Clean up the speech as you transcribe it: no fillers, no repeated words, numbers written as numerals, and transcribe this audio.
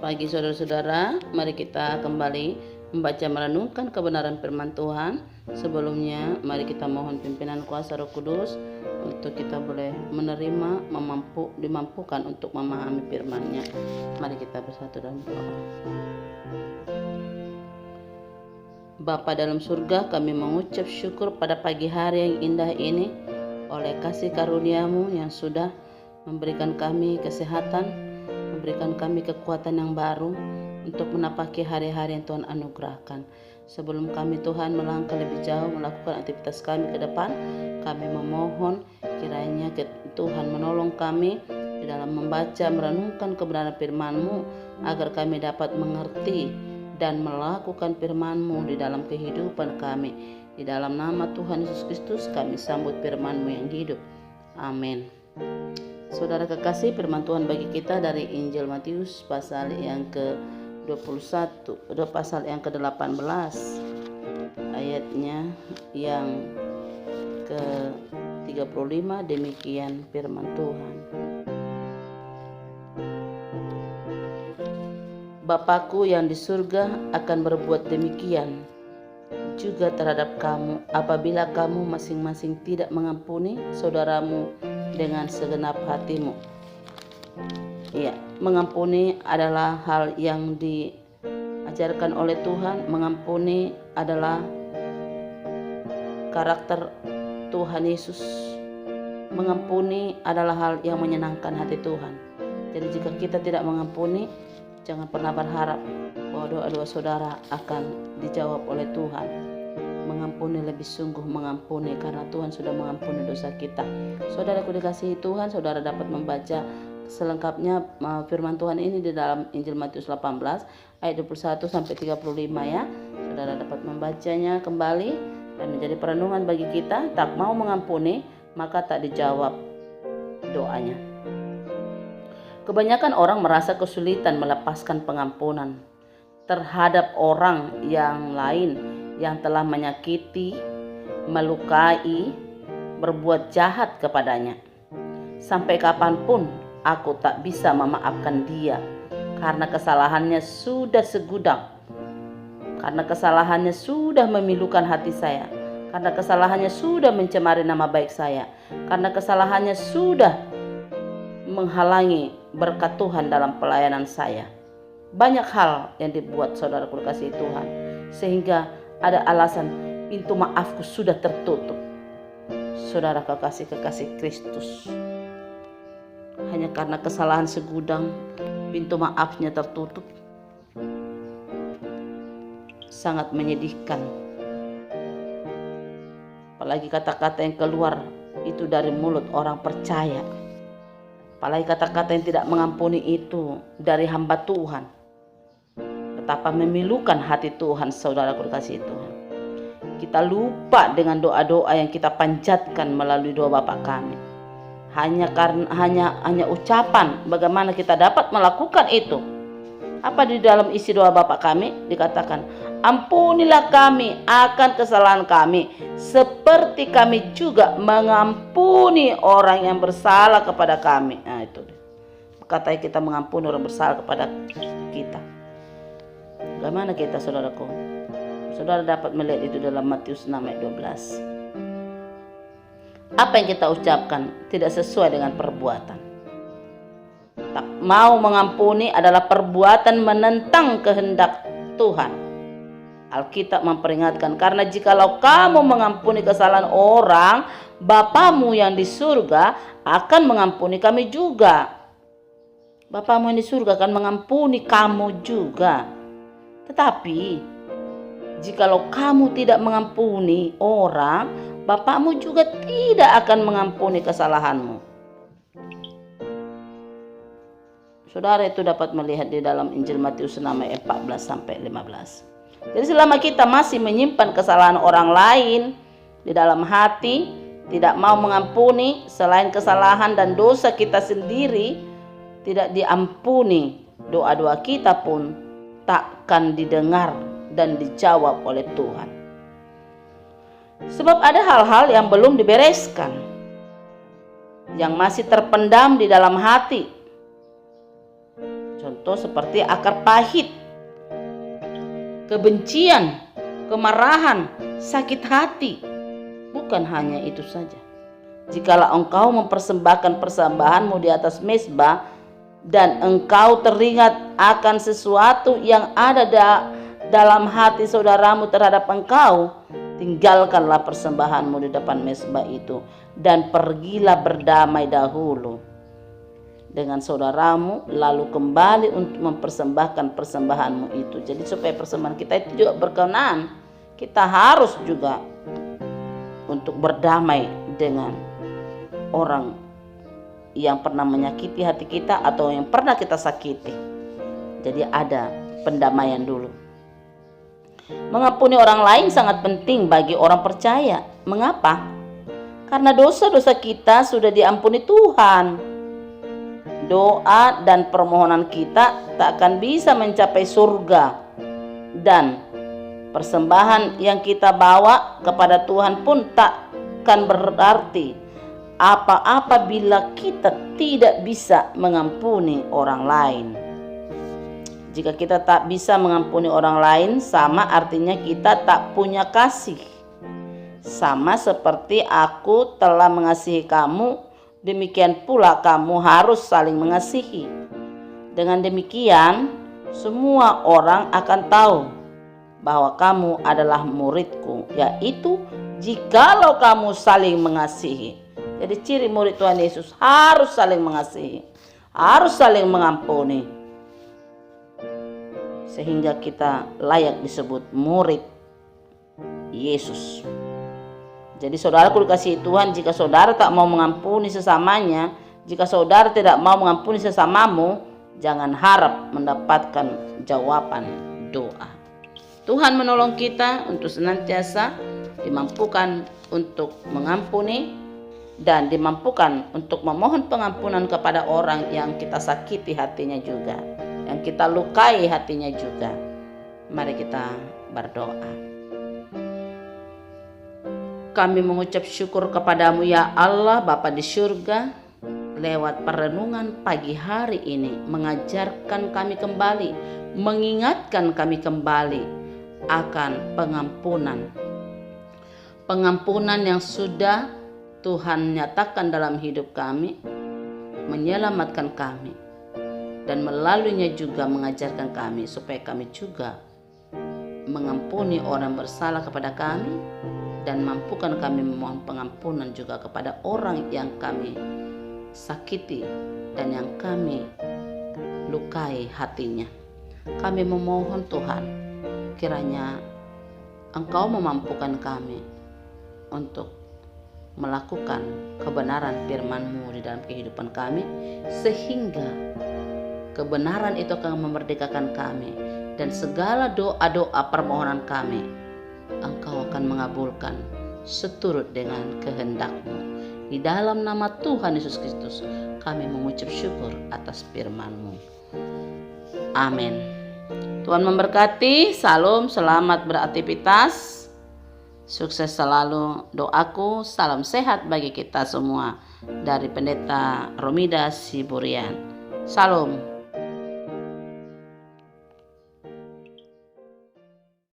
Selamat pagi saudara-saudara, mari kita kembali membaca merenungkan kebenaran firman Tuhan. Sebelumnya mari kita mohon pimpinan kuasa Roh Kudus untuk kita boleh menerima, dimampukan untuk memahami firman-Nya. Mari kita bersatu dalam doa. Bapa dalam surga, kami mengucap syukur pada pagi hari yang indah ini oleh kasih karunia-Mu yang sudah memberikan kami kesehatan, memberikan kami kekuatan yang baru untuk menapaki hari-hari yang Tuhan anugerahkan. Sebelum kami Tuhan melangkah lebih jauh melakukan aktivitas kami ke depan, kami memohon kiranya Tuhan menolong kami di dalam membaca merenungkan kebenaran firman-Mu agar kami dapat mengerti dan melakukan firman-Mu di dalam kehidupan kami. Di dalam nama Tuhan Yesus Kristus kami sambut firman-Mu yang hidup. Amin. Saudara kekasih, firman Tuhan bagi kita dari Injil Matius pasal yang ke-21, pasal yang ke-18, ayatnya yang ke-35, demikian firman Tuhan. Bapakku yang di surga akan berbuat demikian juga terhadap kamu apabila kamu masing-masing tidak mengampuni saudaramu dengan segenap hatimu. Ya, mengampuni adalah hal yang diajarkan oleh Tuhan. Mengampuni adalah karakter Tuhan Yesus. Mengampuni adalah hal yang menyenangkan hati Tuhan. Jadi jika kita tidak mengampuni, jangan pernah berharap bahwa doa-doa saudara akan dijawab oleh Tuhan. Mengampuni lebih sungguh mengampuni karena Tuhan sudah mengampuni dosa kita. Saudaraku dikasihi Tuhan, saudara dapat membaca selengkapnya firman Tuhan ini di dalam Injil Matius 18 ayat 21 sampai 35 ya. Saudara dapat membacanya kembali dan menjadi perenungan bagi kita. Tak mau mengampuni maka tak dijawab doanya. Kebanyakan orang merasa kesulitan melepaskan pengampunan terhadap orang yang lain yang telah menyakiti, melukai, berbuat jahat kepadanya. Sampai kapanpun aku tak bisa memaafkan dia karena kesalahannya sudah segudang, karena kesalahannya sudah memilukan hati saya, karena kesalahannya sudah mencemari nama baik saya, karena kesalahannya sudah menghalangi berkat Tuhan dalam pelayanan saya. Banyak hal yang dibuat saudaraku dikasihi Tuhan, sehingga ada alasan pintu maafku sudah tertutup. Saudara kekasih-kekasih Kristus, hanya karena kesalahan segudang pintu maafnya tertutup. Sangat menyedihkan. Apalagi kata-kata yang keluar itu dari mulut orang percaya. Apalagi kata-kata yang tidak mengampuni itu dari hamba Tuhan. Betapa memilukan hati Tuhan, saudaraku dikasihi Tuhan. Kita lupa dengan doa-doa yang kita panjatkan melalui doa Bapa kami. Hanya ucapan bagaimana kita dapat melakukan itu. Apa di dalam isi doa Bapa kami dikatakan, ampunilah kami akan kesalahan kami seperti kami juga mengampuni orang yang bersalah kepada kami. Nah itu katanya kita mengampuni orang bersalah kepada kita. Bagaimana kita saudaraku? Saudara dapat melihat itu dalam Matius 6 ayat 12. Apa yang kita ucapkan tidak sesuai dengan perbuatan. Tak mau mengampuni adalah perbuatan menentang kehendak Tuhan. Alkitab memperingatkan, karena jikalau kamu mengampuni kesalahan orang, Bapamu yang di surga akan mengampuni kami juga. Bapamu yang di surga akan mengampuni kamu juga. Tetapi jikalau kamu tidak mengampuni orang, Bapamu juga tidak akan mengampuni kesalahanmu. Saudara itu dapat melihat di dalam Injil Matius 6 ayat 14 sampai 15. Jadi selama kita masih menyimpan kesalahan orang lain di dalam hati, tidak mau mengampuni selain kesalahan dan dosa kita sendiri tidak diampuni, doa-doa kita pun takkan didengar dan dijawab oleh Tuhan. Sebab ada hal-hal yang belum dibereskan, yang masih terpendam di dalam hati. contoh seperti akar pahit, kebencian, kemarahan, sakit hati. Bukan hanya itu saja. Jikalau engkau mempersembahkan persembahanmu di atas mezbah dan engkau teringat akan sesuatu yang ada dalam hati saudaramu terhadap engkau, tinggalkanlah persembahanmu di depan mezbah itu dan pergilah berdamai dahulu dengan saudaramu, lalu kembali untuk mempersembahkan persembahanmu itu. Jadi supaya persembahan kita itu juga berkenan, kita harus juga untuk berdamai dengan orang yang pernah menyakiti hati kita atau yang pernah kita sakiti. Jadi ada pendamaian dulu. Mengampuni orang lain sangat penting bagi orang percaya. Mengapa? Karena dosa-dosa kita sudah diampuni Tuhan. Doa dan permohonan kita tak akan bisa mencapai surga, dan persembahan yang kita bawa kepada Tuhan pun tak akan berarti apa-apa bila kita tidak bisa mengampuni orang lain. Jika kita tak bisa mengampuni orang lain, sama artinya kita tak punya kasih. Sama seperti aku telah mengasihi kamu, demikian pula kamu harus saling mengasihi. Dengan demikian, semua orang akan tahu bahwa kamu adalah muridku, yaitu jikalau kamu saling mengasihi. Jadi ciri murid Tuhan Yesus harus saling mengasihi, harus saling mengampuni, sehingga kita layak disebut murid Yesus. Jadi saudaraku dikasihi Tuhan, jika saudara tak mau mengampuni sesamanya, jika saudara tidak mau mengampuni sesamamu, jangan harap mendapatkan jawaban doa. Tuhan menolong kita untuk senantiasa dimampukan untuk mengampuni dan dimampukan untuk memohon pengampunan kepada orang yang kita sakiti hatinya juga, yang kita lukai hatinya juga. Mari kita berdoa. Kami mengucap syukur kepadamu ya Allah Bapa di surga, lewat perenungan pagi hari ini mengajarkan kami kembali, mengingatkan kami kembali akan pengampunan yang sudah Tuhan nyatakan dalam hidup kami, menyelamatkan kami, dan melaluinya juga mengajarkan kami supaya kami juga mengampuni orang bersalah kepada kami, dan mampukan kami memohon pengampunan juga kepada orang yang kami sakiti dan yang kami lukai hatinya. Kami memohon Tuhan, kiranya Engkau memampukan kami untuk melakukan kebenaran firman-Mu di dalam kehidupan kami, sehingga kebenaran itu akan memerdekakan kami, dan segala doa-doa permohonan kami Engkau akan mengabulkan seturut dengan kehendak-Mu. Di dalam nama Tuhan Yesus Kristus kami mengucap syukur atas firman-Mu. Amin. Tuhan memberkati. Salam, selamat beraktivitas. Sukses selalu doaku. Salam sehat bagi kita semua. Dari Pendeta Romida Siburian. Salam.